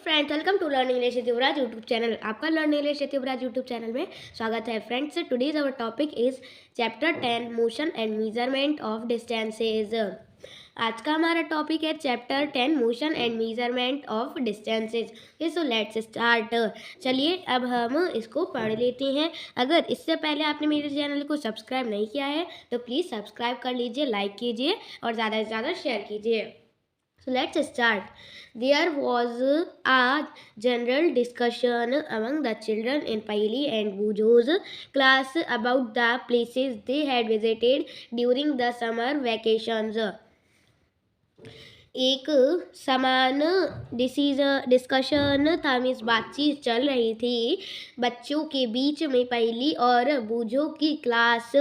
Friends, welcome to learn English with Yuvraj YouTube channel. आपका learn English with Yuvraj YouTube channel में स्वागत है। Friends, today's our topic is chapter 10 motion and measurement of distances. आज का हमारा topic है chapter 10 motion and measurement of distances. So let's start. चलिए अब हम इसको पढ़ लेते हैं। अगर इससे पहले आपने मेरे चैनल को सब्सक्राइब नहीं किया है तो प्लीज़ सब्सक्राइब कर लीजिए, लाइक कीजिए और ज़्यादा से ज़्यादा शेयर कीजिए। So let's start. There was a general discussion among the children in Pahili and Bujo's class about the places they had visited during the summer vacations. एक समान डिस्कशन था, मीन्स बातचीत चल रही थी बच्चों के बीच में। पहली और बूझो की क्लास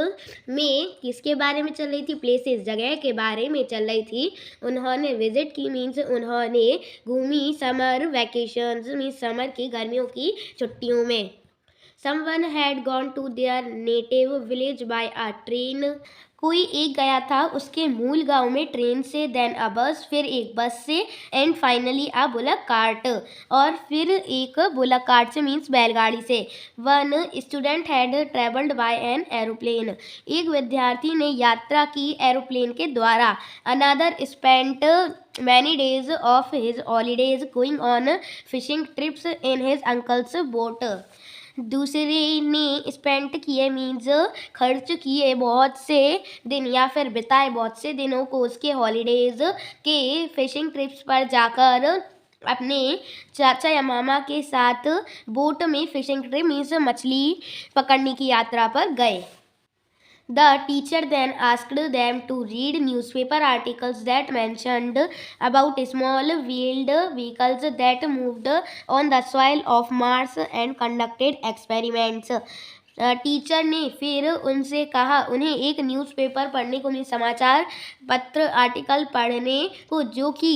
में किसके बारे में चल रही थी? प्लेसेस, जगह के बारे में चल रही थी। उन्होंने विजिट की, मीन्स उन्होंने घूमी समर वैकेशंस, मीन्स समर की गर्मियों की छुट्टियों में। Someone had gone to their native village by a train. कोई एक गया था उसके मूल गांव में ट्रेन से, देन अ बस, फिर एक बस से, and finally a bullock cart, और फिर एक बुलक कार्ट से मीन्स बैलगाड़ी से। One student had travelled by an aeroplane, एक विद्यार्थी ने यात्रा की एरोप्लेन के द्वारा। Another spent many days of his holidays going on fishing trips in his uncle's boat. दूसरे ने स्पेंट किए मीन्स खर्च किए बहुत से दिन, या फिर बिताए बहुत से दिनों को उसके हॉलीडेज के फिशिंग ट्रिप्स पर जाकर अपने चाचा या मामा के साथ बोट में, फिशिंग ट्रिप मीन्स मछली पकड़ने की यात्रा पर गए। The teacher then asked them to read newspaper articles that mentioned about small wheeled vehicles that moved on the soil of Mars and conducted experiments. Teacher ने फिर उनसे कहा उन्हें एक न्यूज़पेपर पढ़ने को, मिले समाचार पत्र आर्टिकल पढ़ने को, जो कि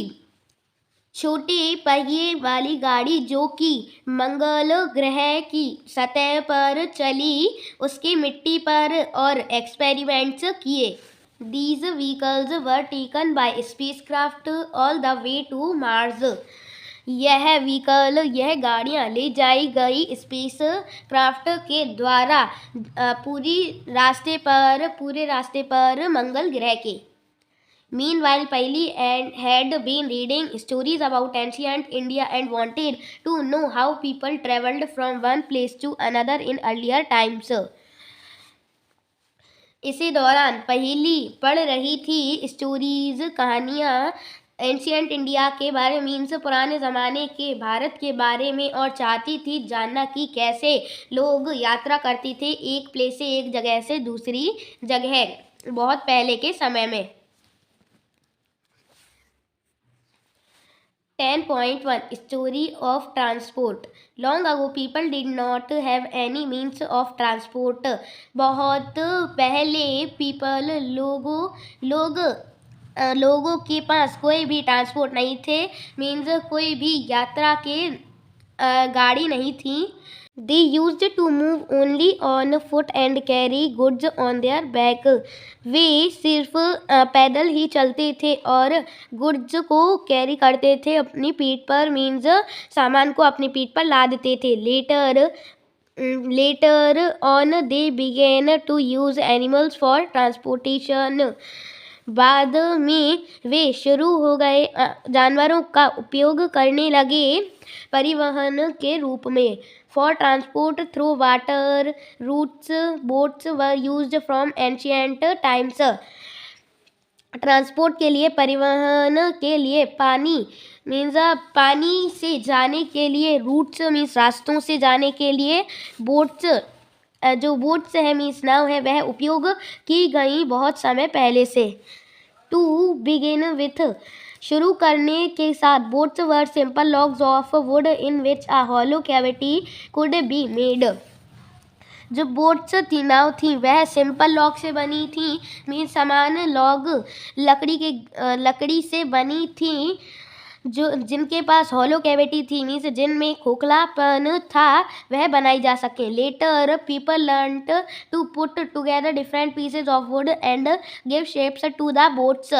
छोटे पहिए वाली गाड़ी जो कि मंगल ग्रह की सतह पर चली उसकी मिट्टी पर, और एक्सपेरिमेंट्स किए। These vehicles were taken by spacecraft all the way to Mars. यह व्हीकल, यह गाड़ियाँ ले जाई गई स्पेस क्राफ्ट के द्वारा पूरे रास्ते पर मंगल ग्रह के। Meanwhile, Paili had been reading stories about ancient India and wanted to know how people traveled from one place to another in earlier times. इसी दौरान पहली पढ़ रही थी स्टोरीज, कहानियाँ एंशियंट इंडिया के बारे में, मीन्स पुराने ज़माने के भारत के बारे में, और चाहती थी जानना कि कैसे लोग यात्रा करते थे एक प्लेस से, एक जगह से दूसरी जगह, बहुत पहले के समय में। 10.1 Story of Transport. Long ago people did not have any means of transport. बहुत पहले लोगों के पास कोई भी ट्रांसपोर्ट नहीं थे, मीन्स कोई भी यात्रा के गाड़ी नहीं थी। They used to move only on foot and carry goods on their back. वे सिर्फ पैदल ही चलते थे और गुड्स को कैरी करते थे अपनी पीठ पर, मीन्स सामान को अपनी पीठ पर लादते थे। Later on they began to use animals for transportation. बाद में वे शुरू हो गए जानवरों का उपयोग करने लगे परिवहन के रूप में। For transport through water routes, boats were used from ancient times. Transport के लिए, परिवहन के लिए पानी मीन्स पानी से जाने के लिए, रूट्स मीन्स रास्तों से जाने के लिए, बोट्स, जो बोट्स है मीन्स नाव है, वह उपयोग की गई बहुत समय पहले से। टू बिगिन विथ, शुरू करने के साथ, boats were simple logs of would in which a hollow cavity could be made. जो बोट्स थी, नाव थी, वह सिंपल लॉग से बनी थी, मीन्स समान लॉग लकड़ी से बनी थी, जो जिनके पास हॉलो कैविटी थी, मीन्स जिनमें खोखलापन था, वह बनाई जा सके। Later people learned to put together different pieces of wood and give shapes to the boats.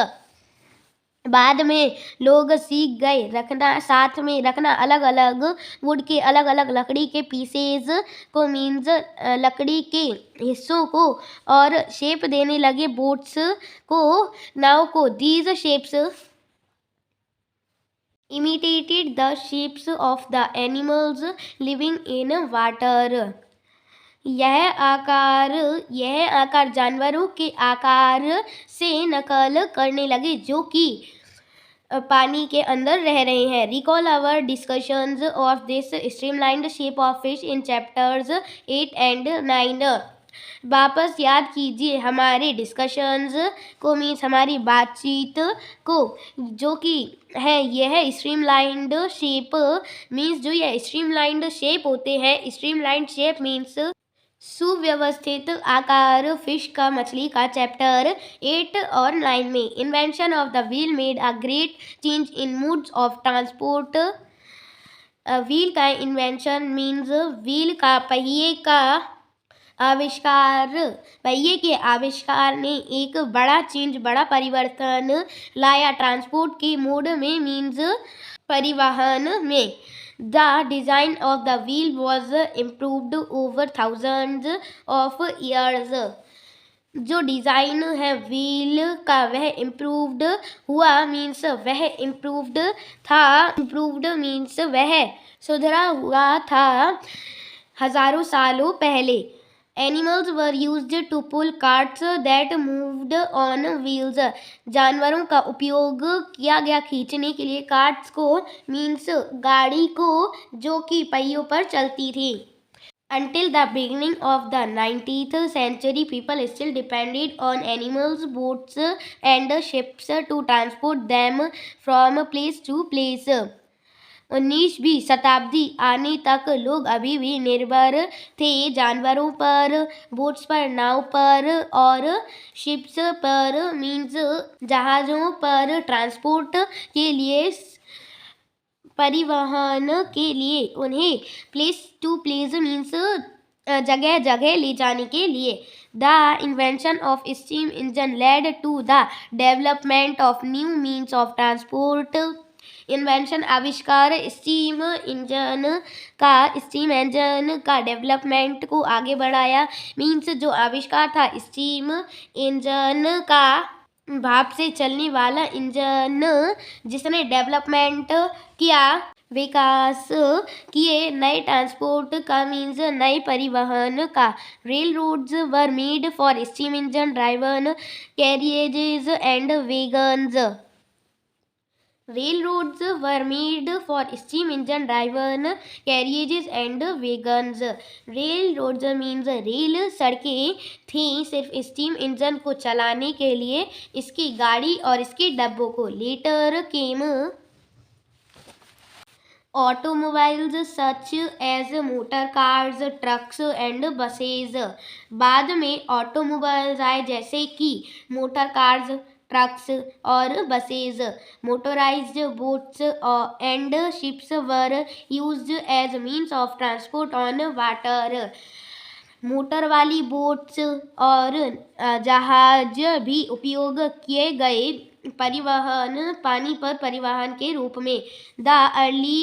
बाद में लोग सीख गए रखना, साथ में रखना अलग अलग वुड के अलग अलग लकड़ी के पीसेज को, मीन्स लकड़ी के हिस्सों को, और शेप देने लगे बोट्स को, नाव को। These shapes imitated the shapes of the animals living in water. यह आकार जानवरों के आकार से नकल करने लगे जो कि पानी के अंदर रह रहे हैं। Recall our discussions of this streamlined shape of fish in chapters 8 and 9। वापस याद कीजिए हमारे डिस्कशंस को, मीन्स हमारी बातचीत को, जो कि है यह स्ट्रीमलाइंड शेप, मीन्स जो यह स्ट्रीमलाइंड शेप होते हैं। स्ट्रीमलाइंड शेप मीन्स सुव्यवस्थित आकार फिश का, मछली का। चैप्टर 8 और 9 में invention of the wheel made a great change in modes of transport. Wheel का इन्वेंशन मीन्स व्हील का, पहिए के आविष्कार ने एक बड़ा चेंज, बड़ा परिवर्तन लाया ट्रांसपोर्ट के मोड में, मीन्स परिवहन में। The design of the wheel was improved over thousands of years। जो डिज़ाइन है व्हील का वह इम्प्रूव्ड हुआ, मीन्स वह इम्प्रूव्ड था। इम्प्रूव्ड मीन्स वह सुधरा हुआ था हजारों सालों पहले। Animals were used to pull carts that moved on wheels। जानवरों का उपयोग किया गया खींचने के लिए कार्ट्स को, मीन्स गाड़ी को, जो कि पहियों पर चलती थी। Until the beginning of the 19th century, people still depended on animals, boats and ships to transport them from place to place। 19वीं शताब्दी आने तक लोग अभी भी निर्भर थे जानवरों पर, बोट्स पर, नाव पर और शिप्स पर, मीन्स जहाज़ों पर, ट्रांसपोर्ट के लिए, परिवहन के लिए, उन्हें प्लेस टू प्लेस मीन्स जगह जगह ले जाने के लिए। The invention of steam engine led to the development of new means of transport. Invention, आविष्कार स्टीम इंजन का डेवलपमेंट को आगे बढ़ाया, मीन्स जो आविष्कार था स्टीम इंजन का, भाप से चलने वाला इंजन, जिसने डेवलपमेंट किया, विकास किए नए ट्रांसपोर्ट का, मीन्स नए परिवहन का। Railroads were made for steam engine driven carriages and wagons. Railroads were made for steam engine driven carriages and wagons। Railroads means rail सड़कें थी सिर्फ स्टीम इंजन को चलाने के लिए, इसकी गाड़ी और इसके डब्बों को। Later came automobiles such as motor cars, trucks and buses। बाद में ऑटोमोबाइल्स आए जैसे कि मोटर कार्स, ट्रक्स और buses. Motorised boats and ships were used as means of transport on water. Motor वाली बोट्स और जहाज भी उपयोग किए गए परिवहन, पानी पर परिवहन के रूप में। The early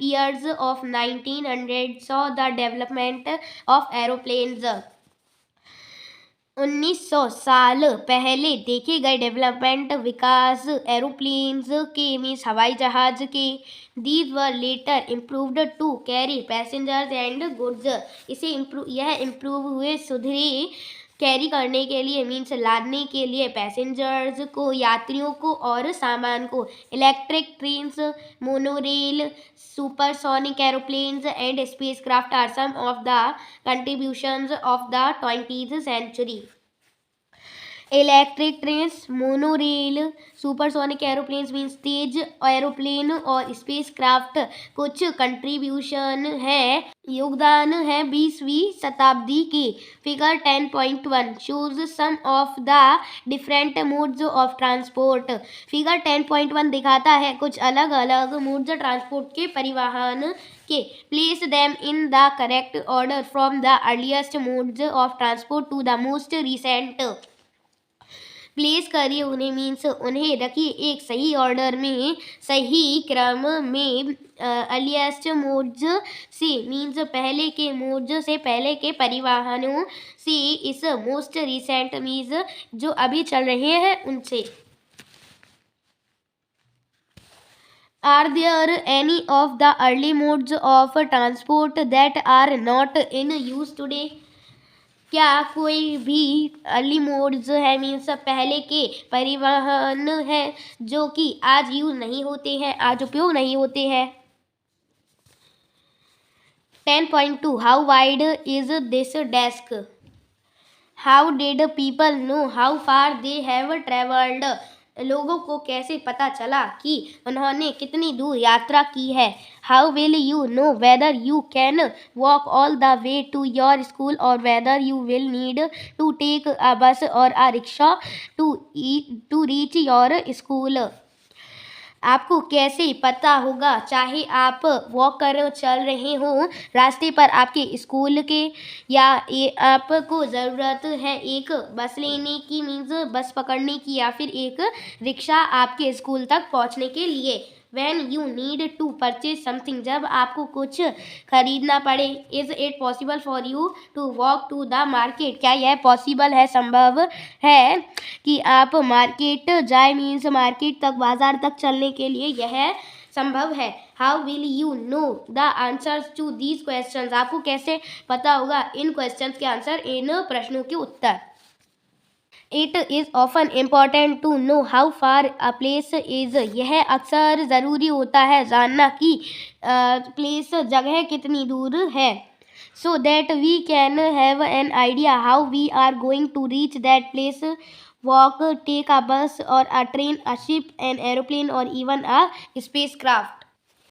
years of 1900 saw the development of aeroplanes. 1900 साल पहले देखे गए डेवलपमेंट, विकास एरोप्लेन्स के, मीन्स हवाई जहाज के। These were later improved to carry passengers and goods. यह इम्प्रूव हुए, सुधरे, कैरी करने के लिए, मीन्स लादने के लिए, पैसेंजर्स को, यात्रियों को और सामान को। Electric trains, monorail, supersonic aeroplanes and spacecraft are some of the contributions of the 20th century। Electric trains, monorail, supersonic aeroplanes means तेज एरोप्लेन और स्पेसक्राफ्ट कुछ कंट्रीब्यूशन है, योगदान है 20वीं शताब्दी के। Figure 10.1 shows some of the different modes of transport. Figure 10.1 दिखाता है कुछ अलग अलग मोड्स ट्रांसपोर्ट के, परिवहन के। Place them in the correct order from the earliest modes of transport to the most recent. Place करिए उन्हें मीन्स उन्हें रखिए एक सही ऑर्डर में, सही क्रम में। अर्लीस्ट मोड्स से मीन्स पहले के मोड्स से, पहले के परिवहनों से। इस मोस्ट रिसेंट मीन्स जो अभी चल रहे हैं उनसे। Are there any of the early modes of transport that are not in use today? क्या कोई भी अर्ली मोड्स है मीन्स पहले के परिवहन है जो कि आज यूज नहीं होते हैं, आज उपयोग नहीं होते हैं। 10.2 how wide is this desk? How did people know how far they have travelled? लोगों को कैसे पता चला कि उन्होंने कितनी दूर यात्रा की है। How will you know whether you can walk all the way to your school or whether you will need to take a bus और a rickshaw to reach your school? आपको कैसे पता होगा, चाहे आप वॉक कर चल रहे हों रास्ते पर आपके स्कूल के, या आपको ज़रूरत है एक बस लेने की मीन्स बस पकड़ने की, या फिर एक रिक्शा आपके स्कूल तक पहुंचने के लिए। When you need to purchase something, जब आपको कुछ खरीदना पड़े। Is it possible for you to walk to the market? क्या यह पॉसिबल है, संभव है कि आप मार्केट जाए मीन्स मार्केट तक, बाजार तक चलने के लिए यह संभव है। How will you know the answers to these questions? आपको कैसे पता होगा इन क्वेश्चंस के आंसर, इन प्रश्नों के उत्तर। It is often important to know how far a place is. यह अक्सर ज़रूरी होता है जानना कि प्लेस जगह कितनी दूर है। So that we can have an idea how we are going to reach that place. Walk, take a bus और a train, a ship, an aeroplane और इवन अ स्पेस क्राफ्ट,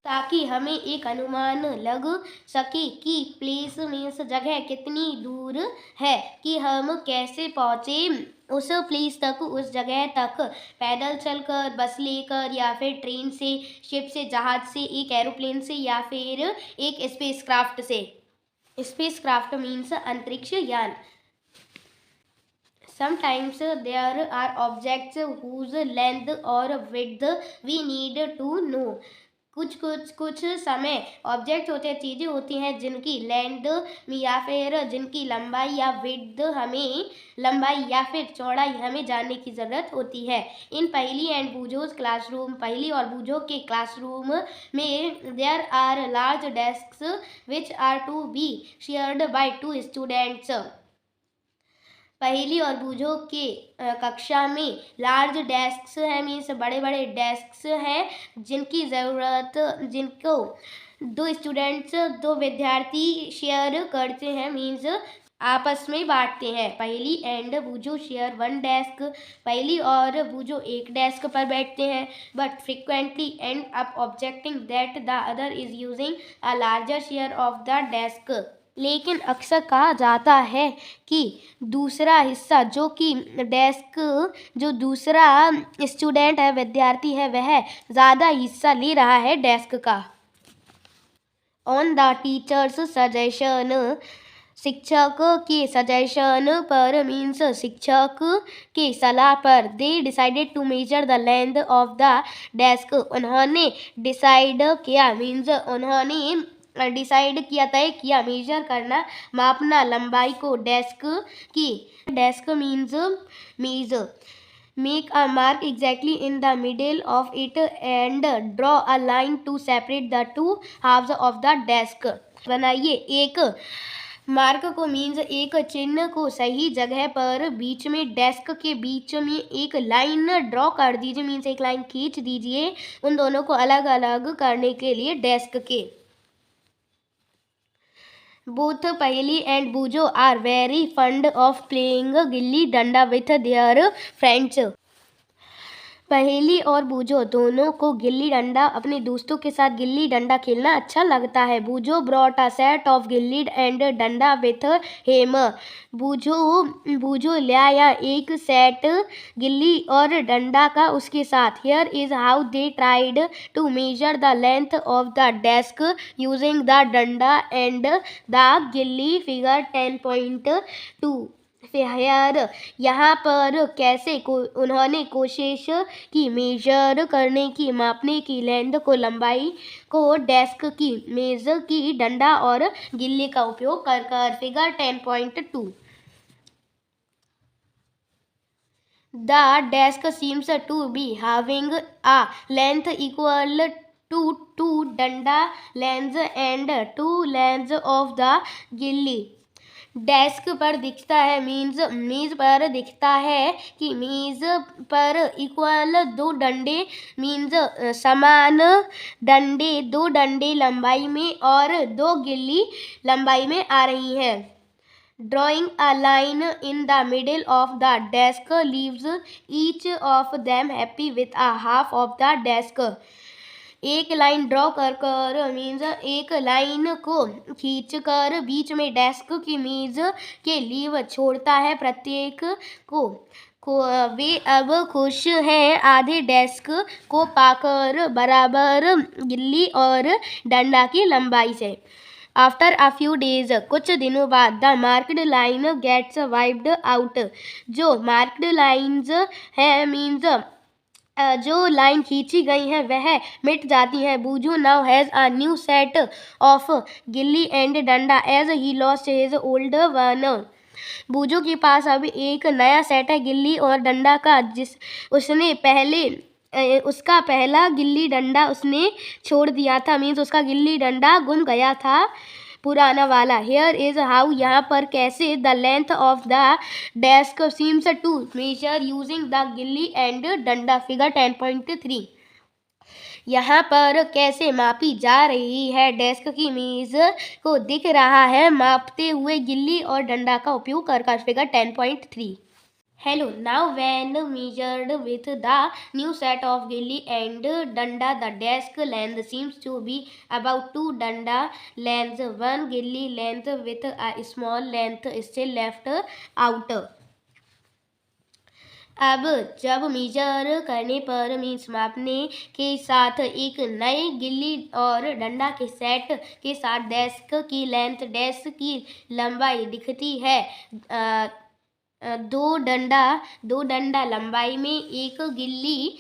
ताकि हमें एक अनुमान लग सके कि प्लेस मीन्स जगह कितनी दूर है, कि हम कैसे पहुँचे उस प्लेस तक, उस जगह तक, पैदल चलकर, बस लेकर, या फिर ट्रेन से, शिप से, जहाज से, एक एरोप्लेन से, या फिर एक स्पेस क्राफ्ट से। स्पेस क्राफ्ट मीन्स अंतरिक्ष यान। Sometimes there are objects whose length or width we need to know. कुछ समय ऑब्जेक्ट होते हैं, चीज़ें होती हैं जिनकी लेंथ या फिर जिनकी लंबाई या विड्थ हमें, लंबाई या फिर चौड़ाई हमें जानने की ज़रूरत होती है। इन पहली एंड बूझों क्लासरूम, पहली और बूझों के क्लासरूम में there are large desks which are to be shared by 2 students. पहली और बूझों के कक्षा में लार्ज डेस्क्स हैं मीन्स बड़े बड़े डेस्क्स हैं जिनकी ज़रूरत, जिनको 2 स्टूडेंट्स, 2 विद्यार्थी शेयर करते हैं मीन्स आपस में बांटते हैं। पहली एंड बूझो शेयर 1 डेस्क। पहली और बूझो एक डेस्क पर बैठते हैं, but frequently and up objecting that the other is using a larger share of the desk. लेकिन अक्सर कहा जाता है कि दूसरा हिस्सा, जो कि डेस्क, जो दूसरा स्टूडेंट है, विद्यार्थी है, वह ज़्यादा हिस्सा ले रहा है डेस्क का। ऑन द टीचर्स सजेशन, शिक्षक के सजेशन पर मीन्स शिक्षक के सलाह पर, they decided to measure the length of the desk. उन्होंने डिसाइड किया मीन्स उन्होंने डिसाइड किया, तय किया, मेजर करना, मापना, लंबाई को डेस्क की। डेस्क मीन्स मेज। Make a mark exactly in the middle of it and draw a line to separate the 2 halves of the desk. बनाइए एक मार्क को मीन्स एक चिन्ह को सही जगह पर बीच में, डेस्क के बीच में एक लाइन ड्रॉ कर दीजिए मीन्स एक लाइन खींच दीजिए उन दोनों को अलग अलग करने के लिए डेस्क के। Both Paheli and Bujo are very fond of playing gilli danda with their friends. पहेली और बूझो दोनों को गिल्ली डंडा, अपने दोस्तों के साथ गिल्ली डंडा खेलना अच्छा लगता है। बूझो brought a set of gilli and डंडा विथ हेम। बूझो ले आया एक सेट गिल्ली और डंडा का उसके साथ। Here is how they tried to measure the length of the desk using the danda and the gilli. Figure 10.2। फिर यहाँ पर कैसे उन्होंने कोशिश की मेजर करने की, मापने की लेंथ को, लंबाई को डेस्क की, मेज की, डंडा और गिल्ली का उपयोग कर। Figure 10.2 The desk seems to be having a length equal to 2 danda lengths and 2 lengths of the gilly. Desk पर दिखता है मेज पर दिखता है कि मेज पर इक्वल 2 डंडे समान डंडे 2 डंडे लंबाई में और 2 गिल्ली लंबाई में आ रही है। Drawing a line in the middle of the desk leaves each of them happy with a half of the desk. एक लाइन ड्रॉ कर मीन्स एक लाइन को खींचकर बीच में डेस्क की मेज के लीव छोड़ता है प्रत्येक को वे अब खुश हैं आधे डेस्क को पाकर बराबर गिल्ली और डंडा की लंबाई से। आफ्टर अ फ्यू डेज कुछ दिनों बाद the marked line gets wiped out. जो मार्क्ड लाइन्स हैं मीन्स जो लाइन खींची गई है वह मिट जाती है। Bhoju now has a new set of gilli and danda as he lost his old one. Bhoju के पास अब एक नया सेट है गिल्ली और डंडा का, जिस उसने पहले उसका पहला गिल्ली डंडा उसने छोड़ दिया था, मीन्स उसका गिल्ली डंडा गुम गया था पुराना वाला। हेयर इज हाउ, यहाँ पर कैसे the length of the desk seems to measure using the gilli and danda. Figure 10.3 यहाँ पर कैसे मापी जा रही है डेस्क की मेज को दिख रहा है मापते हुए गिल्ली और डंडा का उपयोग कर। Figure 10.3 Hello, now when measured with the new set of gilli and danda, the desk length seems to be about 2 danda lengths, 1 gilli length with a small length still left out. अब जब major करने पर means मापने के साथ एक नए गिल्ली और डंडा के सेट के साथ डेस्क की लेंथ, डेस्क की लंबाई दिखती है। दो डंडा लंबाई में, एक गिल्ली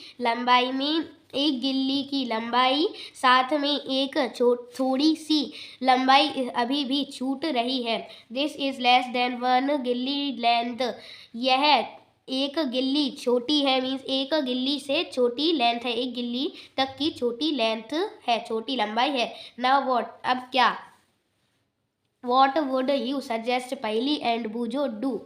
की लंबाई, साथ में एक थोड़ी सी लंबाई अभी भी छूट रही है। दिस इज लेस देन 1 गिल्ली लेंथ। यह एक गिल्ली छोटी है, मीन्स एक गिल्ली से छोटी लेंथ है, एक गिल्ली तक की छोटी लेंथ है, छोटी लंबाई है। नाउ व्हाट, अब क्या। व्हाट वुड यू सजेस्ट पहली एंड बूजो डू।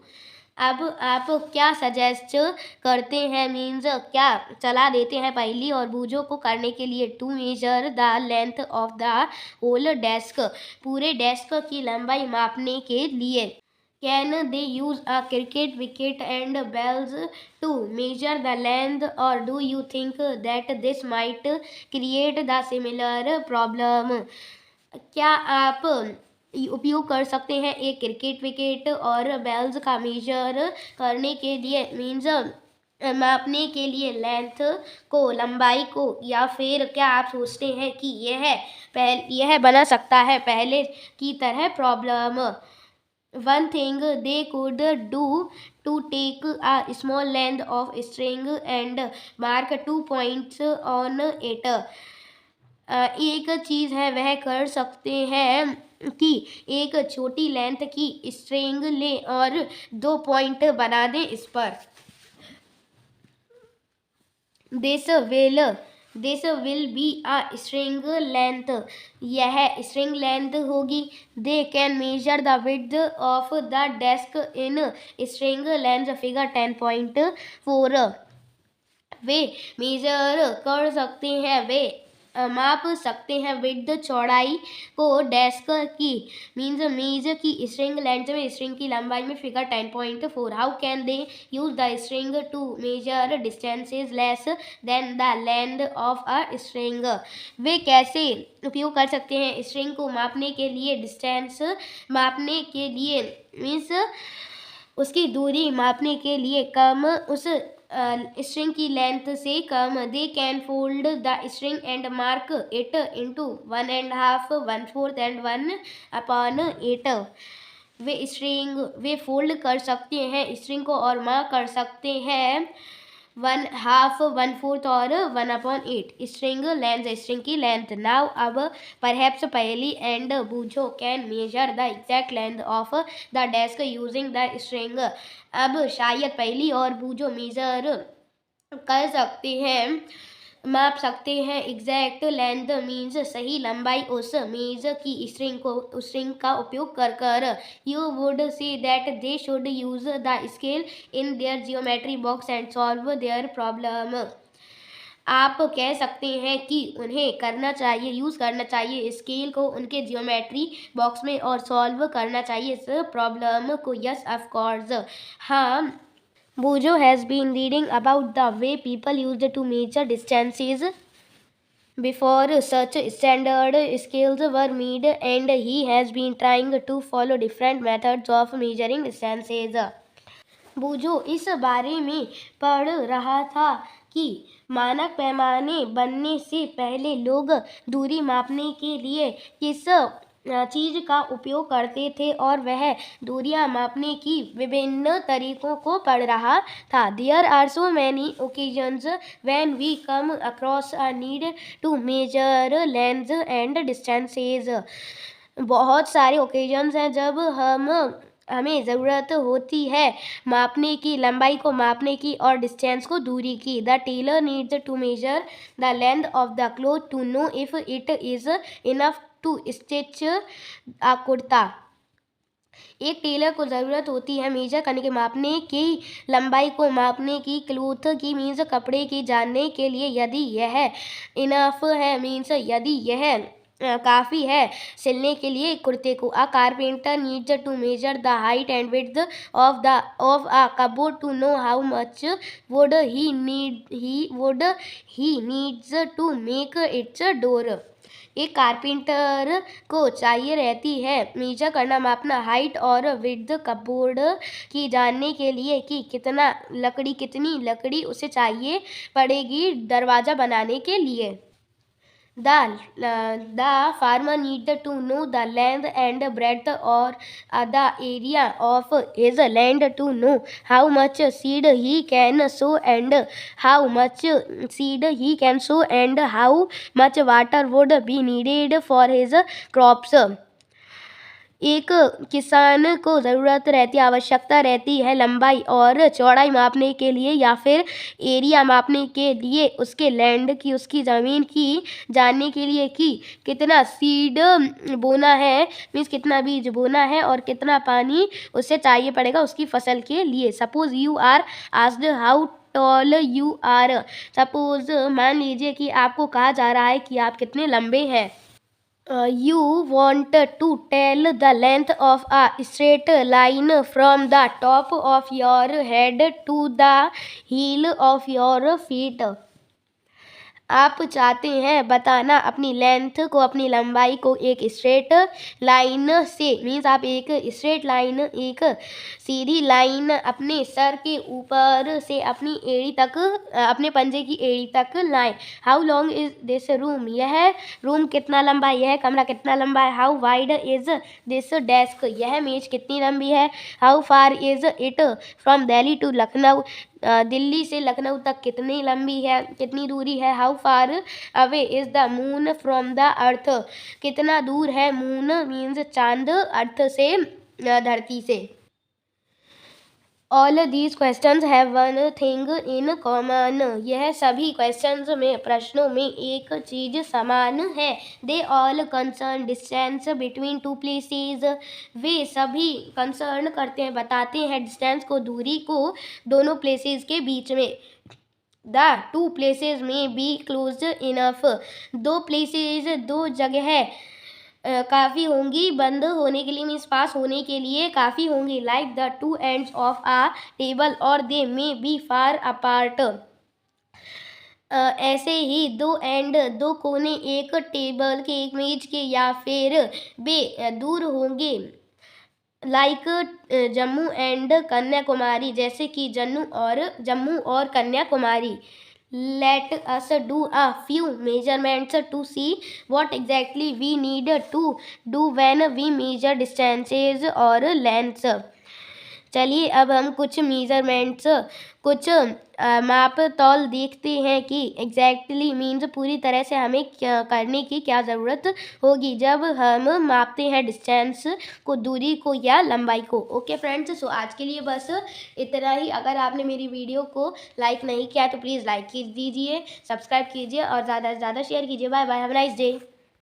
अब आप क्या सजेस्ट करते हैं, मीन्स क्या चला देते हैं पहली और बूजो को करने के लिए। To measure the length of the whole desk, पूरे डेस्क की लंबाई मापने के लिए। Can they use a cricket wicket and bails to measure the length or do you think that this might create the similar problem. क्या आप उपयोग कर सकते हैं एक क्रिकेट विकेट और बेल्स का मेजर करने के लिए, मीन्स मापने के लिए लेंथ को, लंबाई को, या फिर क्या आप सोचते हैं कि यह बना सकता है पहले की तरह problem. One thing they could do to take a small length of string and mark 2 points on it. एक चीज़ है वह कर सकते हैं कि एक छोटी लेंथ की स्ट्रिंग ले और 2 पॉइंट बना दें इस पर। This will be a string length, यह स्ट्रिंग लेंथ होगी। They can measure the width of the desk in string length. Figure 10.4 वे मेजर कर सकते हैं, वे माप सकते हैं विड्थ, चौड़ाई को डेस्क की, मीन्स मेज की स्ट्रिंग लेंथ में, स्ट्रिंग की लंबाई में। Figure 10.4 how can they use the string to measure distances less than the length of a string. वे कैसे उपयोग कर सकते हैं स्ट्रिंग को मापने के लिए, डिस्टेंस मापने के लिए, मीन्स उसकी दूरी मापने के लिए, कम उस स्ट्रिंग की लेंथ से कम। They can fold the string and mark it into 1.5, 1/4 and 1/8। वे फोल्ड कर सकते हैं स्ट्रिंग को और मार्क कर सकते हैं 1/2, 1/4 और 1/8 स्ट्रिंग की लेंथ। नाउ अब perhaps Paheli and Bhoju can measure the exact length of the desk using the string. अब शायद पहली और बूझो मेजर कर सकते हैं, माप सकते हैं। एग्जैक्ट लेंथ मीन्स सही लंबाई उस मेज की स्ट्रिंग का उपयोग कर you would say that they should use the scale in their geometry box and solve their problem. आप कह सकते हैं कि उन्हें यूज़ करना चाहिए स्केल को उनके जियोमेट्री बॉक्स में और सॉल्व करना चाहिए इस प्रॉब्लम को। यस ऑफ कोर्स, हाँ। Bujo has been reading about the way people used to measure distances before such standard scales were made, and he has been trying to follow different methods of measuring distances. बूझो इस बारे में पढ़ रहा था कि मानक पैमाने बनने से पहले लोग दूरी मापने के लिए किस चीज़ का उपयोग करते थे और वह दूरियां मापने की विभिन्न तरीकों को पढ़ रहा था। There are so many occasions when we come across a need to measure lengths and distances. बहुत सारे ओकेजन्स हैं जब हमें ज़रूरत होती है मापने की, लंबाई को मापने की और डिस्टेंस को, दूरी की। The tailor needs to measure the length of the cloth to know if it is enough to stitch a kurta. एक टेलर को ज़रूरत होती है मेजर करने के, मापने की, लंबाई को मापने की, क्लोथ की मीन्स कपड़े की, जानने के लिए यदि यह इनफ है मीन्स यदि यह काफ़ी है सिलने के लिए कुर्ते को। A carpenter needs to measure the height and width of a cupboard to know how much wood he needs to make its door. एक कारपेंटर को चाहिए रहती है मेजर करना, मापना, हाइट और विड्थ कपबोर्ड की, जानने के लिए कि कितनी लकड़ी उसे चाहिए पड़ेगी दरवाज़ा बनाने के लिए। The farmer needed to know the length and breadth or the area of his land to know how much seed he can sow and how much water would be needed for his crops. एक किसान को ज़रूरत रहती है, आवश्यकता रहती है लंबाई और चौड़ाई मापने के लिए या फिर एरिया मापने के लिए, उसके लैंड की, उसकी ज़मीन की, जानने के लिए कि कितना सीड बोना है मीन्स कितना बीज बोना है और कितना पानी उसे चाहिए पड़ेगा उसकी फसल के लिए। Suppose you are asked how tall you are. Suppose मान लीजिए कि आपको कहा जा रहा है कि आप कितने लंबे हैं। You want to tell the length of a straight line from the top of your head to the heel of your feet. आप चाहते हैं बताना अपनी लेंथ को, अपनी लंबाई को एक स्ट्रेट लाइन से मीन्स आप एक स्ट्रेट लाइन, एक सीधी लाइन अपने सर के ऊपर से अपनी एड़ी तक, अपने पंजे की एड़ी तक लाएं। How long is this room. यह रूम कितना लंबा है, यह कमरा कितना लंबा है। How wide is this desk. यह मेज कितनी लंबी है। How far is it from Delhi to Lucknow. Delhi से लखनऊ तक कितनी लंबी है, कितनी दूरी है। How far away is the moon from the earth. कितना दूर है मून मीन्स चांद, अर्थ से, धरती से। All these questions have one thing in common. यह सभी क्वेश्चंस में, प्रश्नों में एक चीज़ समान है। They all concern distance between two places. वे सभी कंसर्न करते हैं, बताते हैं डिस्टेंस को, दूरी को दोनों प्लेसेस के बीच में। द टू प्लेसेस में बी क्लोज इनफ। दो प्लेसेस, दो जगह काफ़ी होंगी बंद होने के लिए मीन्स पास होने के लिए काफ़ी होंगी। Like the two ends of a table और they may be far apart. ऐसे ही दो एंड, दो कोने एक टेबल के, एक मेज के या फिर वे दूर होंगे। लाइक जम्मू एंड कन्याकुमारी, जैसे कि जम्मू और Kanyakumari. let us do a few measurements to see what exactly we need to do when we measure distances or lengths. चलिए अब हम कुछ मेजरमेंट्स कुछ माप तौल देखते हैं कि एग्जैक्टली मीन्स पूरी तरह से हमें क्या करने की क्या ज़रूरत होगी जब हम मापते हैं डिस्टेंस को, दूरी को या लंबाई को। ओके फ्रेंड्स, सो आज के लिए बस इतना ही। अगर आपने मेरी वीडियो को लाइक नहीं किया तो प्लीज़ लाइक कीजिए, सब्सक्राइब कीजिए और ज़्यादा से ज़्यादा शेयर कीजिए। Bye bye, have a nice day.